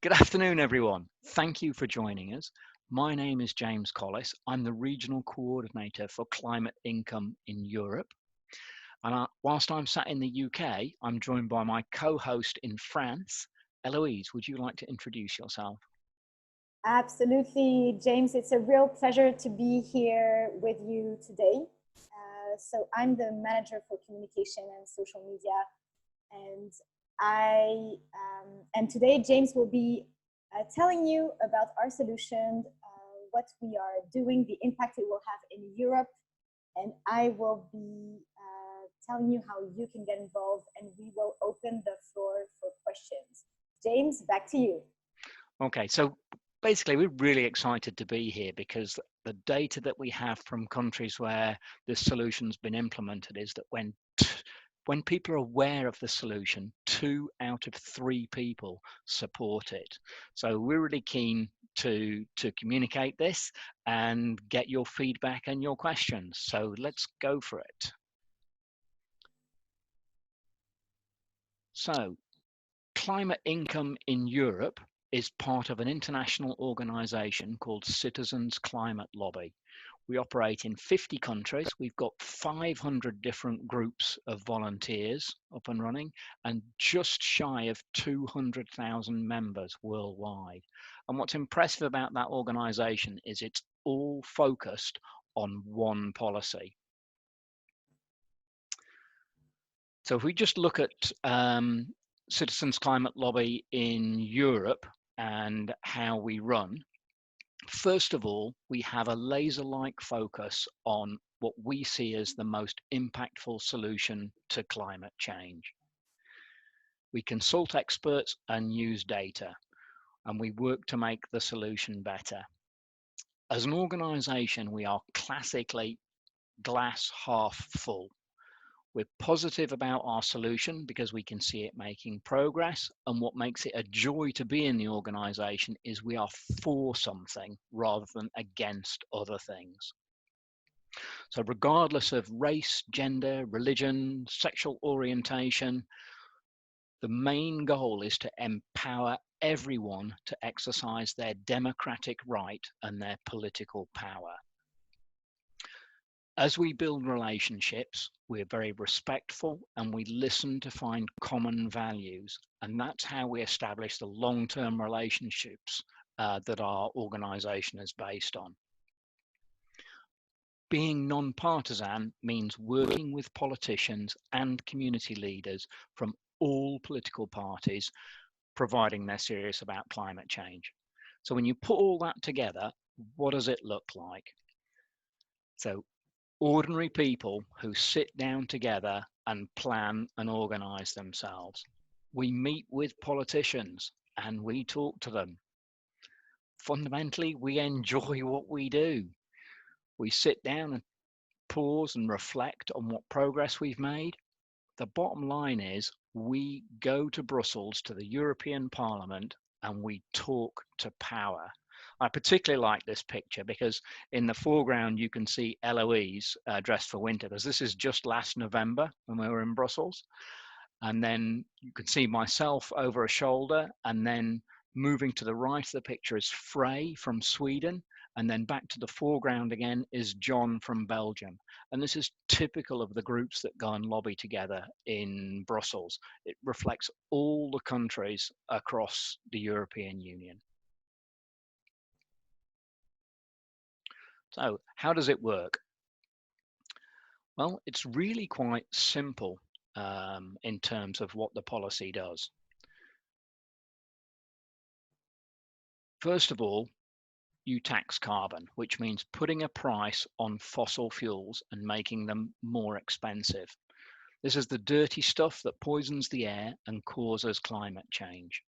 Good afternoon, everyone. Thank you for joining us. My name is James Collis. I'm the Regional Coordinator for Climate Income in Europe. And whilst I'm sat in the UK, I'm joined by my co-host in France. Eloise, would you like to introduce yourself? Absolutely, James. It's a real pleasure to be here with you today. So I'm the manager for communication and social media, and and today James will be telling you about our solution, what we are doing, the impact it will have in Europe, and I will be telling you how you can get involved, and we will open the floor for questions. James, back to you. Okay, so basically we're really excited to be here because the data that we have from countries where this solution's been implemented is that when people are aware of the solution, 2 out of 3 people support it. So we're really keen to communicate this and get your feedback and your questions. So let's go for it. So Climate Income in Europe is part of an international organization called Citizens Climate Lobby. We operate in 50 countries. We've got 500 different groups of volunteers up and running and just shy of 200,000 members worldwide. And what's impressive about that organization is it's all focused on one policy. So if we just look at Citizens Climate Lobby in Europe and how we run, first of all, we have a laser-like focus on what we see as the most impactful solution to climate change. We consult experts and use data, and we work to make the solution better. As an organization, we are classically glass half full. We're positive about our solution because we can see it making progress, and what makes it a joy to be in the organization is we are for something rather than against other things. So regardless of race, gender, religion, sexual orientation, the main goal is to empower everyone to exercise their democratic right and their political power. As we build relationships, we're very respectful and we listen to find common values. And that's how we establish the long-term relationships that our organization is based on. Being non-partisan means working with politicians and community leaders from all political parties, providing they're serious about climate change. So when you put all that together, what does it look like? So ordinary people who sit down together and plan and organize themselves. We meet with politicians and we talk to them. Fundamentally, we enjoy what we do. We sit down and pause and reflect on what progress we've made. The bottom line is we go to Brussels, to the European Parliament, and we talk to power. I particularly like this picture because in the foreground you can see Eloise dressed for winter, because this is just last November when we were in Brussels. And then you can see myself over a shoulder, and then moving to the right of the picture is Frey from Sweden, and then back to the foreground again is John from Belgium. And this is typical of the groups that go and lobby together in Brussels. It reflects all the countries across the European Union. So how does it work? Well, it's really quite simple in terms of what the policy does. First of all, you tax carbon, which means putting a price on fossil fuels and making them more expensive. This is the dirty stuff that poisons the air and causes climate change.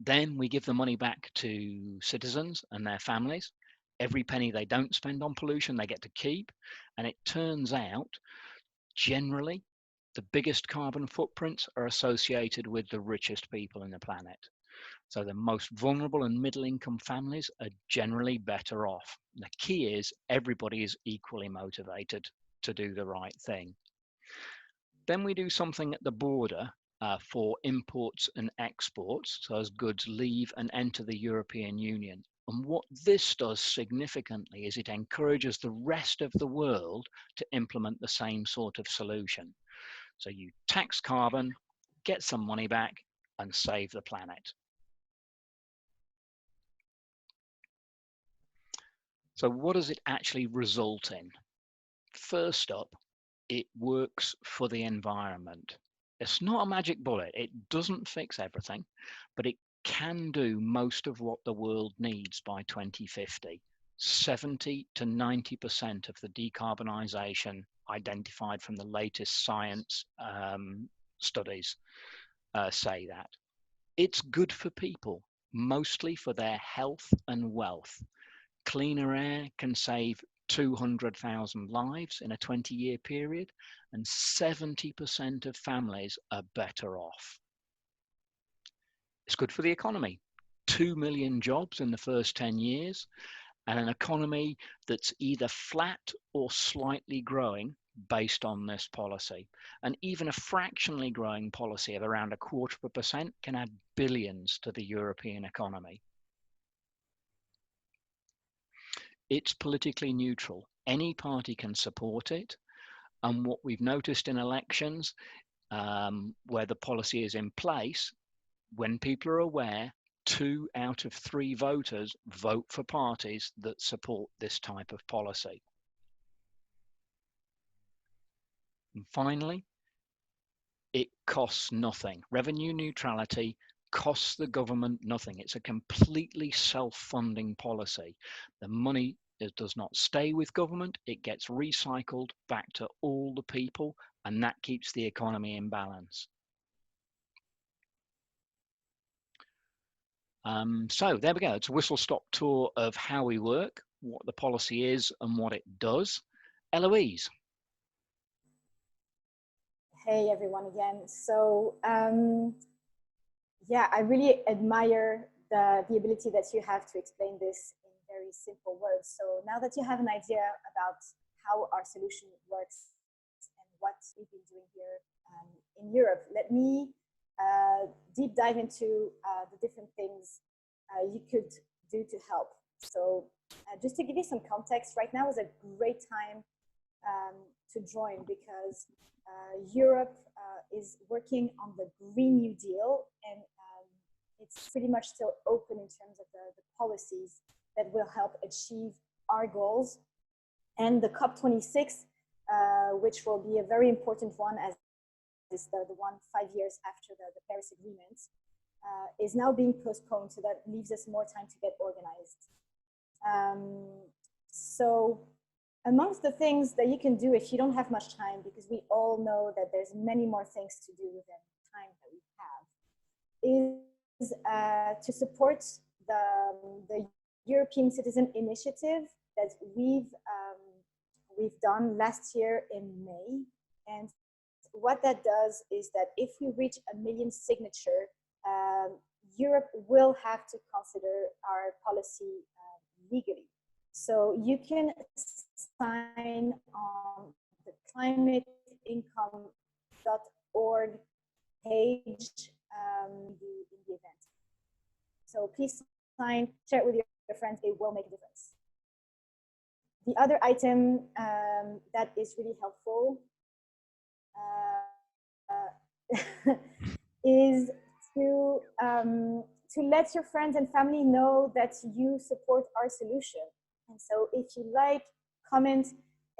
Then we give the money back to citizens and their families. Every penny they don't spend on pollution, they get to keep. And it turns out, generally, the biggest carbon footprints are associated with the richest people in the planet. So the most vulnerable and middle-income families are generally better off. The key is everybody is equally motivated to do the right thing. Then we do something at the border for imports and exports, so as goods leave and enter the European Union. And what this does significantly is it encourages the rest of the world to implement the same sort of solution. So you tax carbon, get some money back, and save the planet. So what does it actually result in? First up, it works for the environment. It's not a magic bullet. It doesn't fix everything, but it can do most of what the world needs by 2050. 70 to 90% of the decarbonisation identified from the latest science studies say that. It's good for people, mostly for their health and wealth. Cleaner air can save 200,000 lives in a 20-year period, and 70% of families are better off. It's good for the economy. 2 million jobs in the first 10 years, and an economy that's either flat or slightly growing based on this policy. And even a fractionally growing policy of around 0.25% can add billions to the European economy. It's politically neutral. Any party can support it. And what we've noticed in elections where the policy is in place, when people are aware, 2 out of 3 voters vote for parties that support this type of policy. And finally, it costs nothing. Revenue neutrality costs the government nothing. It's a completely self-funding policy. The money does not stay with government. It gets recycled back to all the people, and that keeps the economy in balance. So there we go. It's a whistle-stop tour of how we work, what the policy is, and what it does. Eloise. Hey everyone again. So yeah, I really admire the ability that you have to explain this in very simple words. So now that you have an idea about how our solution works and what we've been doing here in Europe, let me deep dive into the different things you could do to help. So just to give you some context, right now is a great time to join because Europe is working on the Green New Deal, and it's pretty much still open in terms of the policies that will help achieve our goals. And the COP26, which will be a very important one, as is the one 5 years after the Paris Agreement, is now being postponed, so that leaves us more time to get organized. So amongst the things that you can do if you don't have much time, because we all know that there's many more things to do than the time that we have, is to support the European Citizen Initiative that we've done last year in May. And what that does is that if we reach 1 million signatures, Europe will have to consider our policy legally. So you can sign on the climateincome.org page in the event. So please sign, share it with your friends, it will make a difference. The other item that is really helpful is to let your friends and family know that you support our solution. And so if you like, comment,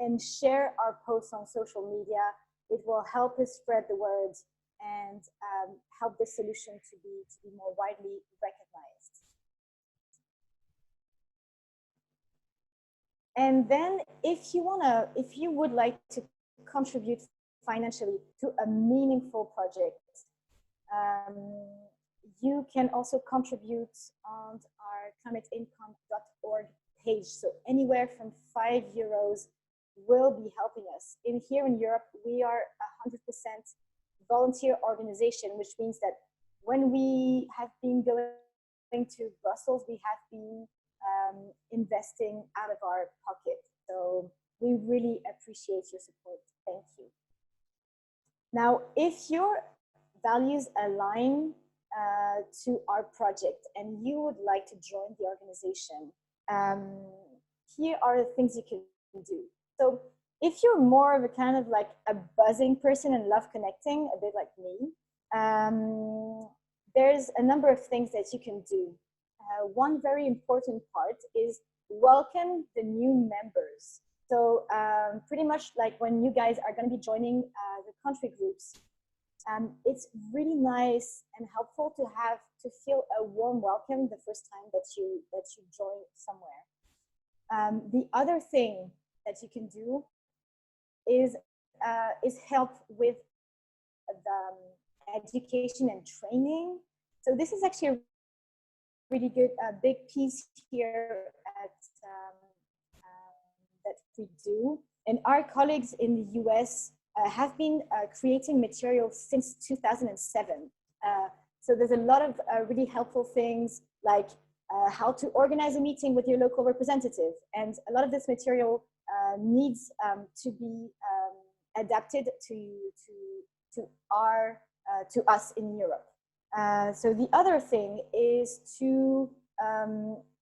and share our posts on social media, it will help us spread the word and help the solution to be more widely recognized. And then if you would like to contribute financially to a meaningful project, you can also contribute on our climateincome.org page. So anywhere from €5 will be helping us. Here in Europe, we are 100% volunteer organization, which means that when we have been going to Brussels, we have been investing out of our pocket. So we really appreciate your support. Thank you. Now, if you're values align to our project and you would like to join the organization, here are the things you can do. So if you're more of a kind of like a buzzing person and love connecting, a bit like me, there's a number of things that you can do. One very important part is welcome the new members. So pretty much like when you guys are going to be joining the country groups, it's really nice and helpful to feel a warm welcome the first time that you join somewhere. The other thing that you can do is help with the education and training. So this is actually a really good big piece here at that we do. And our colleagues in the US have been creating material since 2007. So there's a lot of really helpful things like how to organize a meeting with your local representative. And a lot of this material needs to be adapted to us in Europe. So the other thing is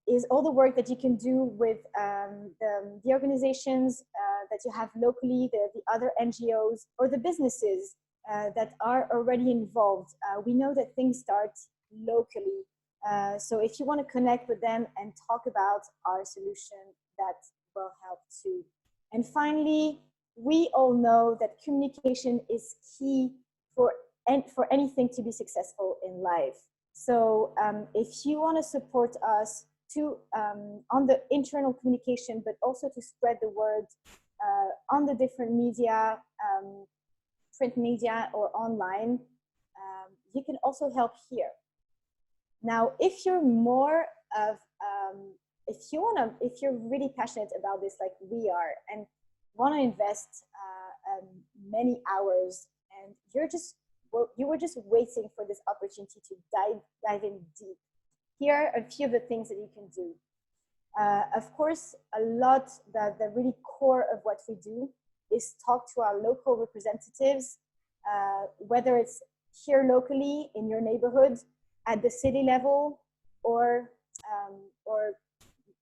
is all the work that you can do with the organizations that you have locally, the other NGOs or the businesses that are already involved. We know that things start locally. So if you want to connect with them and talk about our solution, that will help too. And finally, we all know that communication is key for anything to be successful in life. So if you want to support us on the internal communication, but also to spread the word on the different media, print media or online, you can also help here. Now, if you're more of, if you're really passionate about this like we are and want to invest many hours and you were just waiting for this opportunity to dive in deep, here are a few of the things that you can do. Of course, the really core of what we do is talk to our local representatives, whether it's here locally in your neighborhood, at the city level, or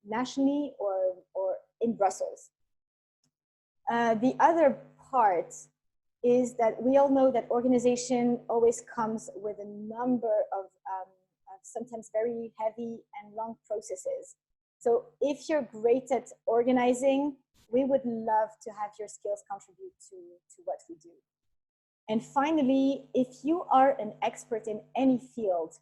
nationally, or in Brussels. The other part is that we all know that organization always comes with a number of sometimes very heavy and long processes. So if you're great at organizing, we would love to have your skills contribute to what we do. And finally, if you are an expert in any field,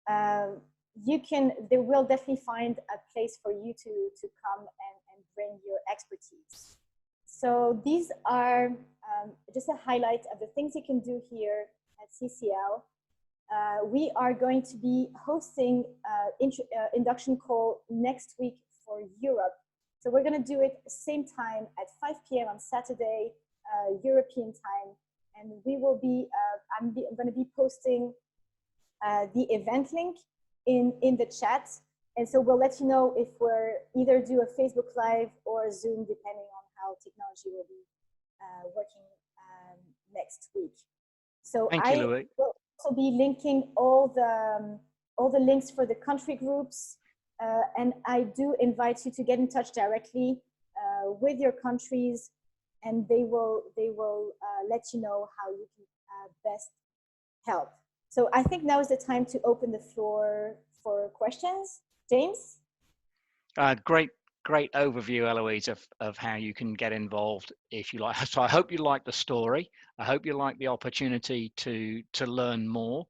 they will definitely find a place for you to come and bring your expertise. So these are just a highlight of the things you can do here at CCL. We are going to be hosting induction call next week for Europe. So we're going to do it at the same time at 5 p.m. on Saturday, European time. And we will be, I'm going to be posting the event link in the chat. And so we'll let you know if we're either do a Facebook Live or a Zoom, depending on how technology will be working next week. So Thank you, Louis. Will also be linking all the links for the country groups. And I do invite you to get in touch directly with your countries, and they will let you know how you can best help. So I think now is the time to open the floor for questions. James? Great overview, Eloise, of how you can get involved if you like. So I hope you like the story. I hope you like the opportunity to learn more.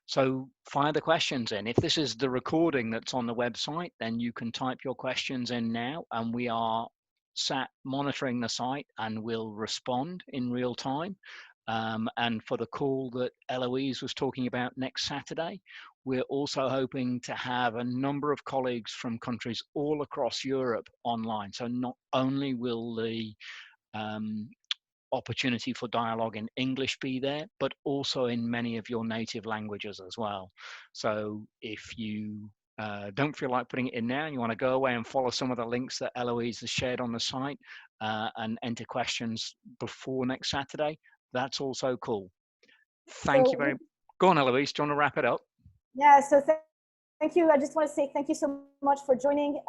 So fire the questions in. If this is the recording that's on the website, then you can type your questions in now, and we are sat monitoring the site and will respond in real time. And for the call that Eloise was talking about next Saturday, we're also hoping to have a number of colleagues from countries all across Europe online. So not only will the opportunity for dialogue in English be there, but also in many of your native languages as well. So if you don't feel like putting it in now, and you want to go away and follow some of the links that Eloise has shared on the site and enter questions before next Saturday, that's also cool. Thank you very much. Go on, Eloise, do you want to wrap it up? Yeah, so thank you. I just want to say thank you so much for joining.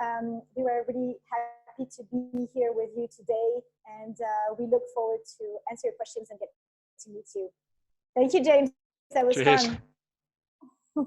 We were really happy to be here with you today, and we look forward to answer your questions and get to meet you. Thank you, James. That was Cheers. fun.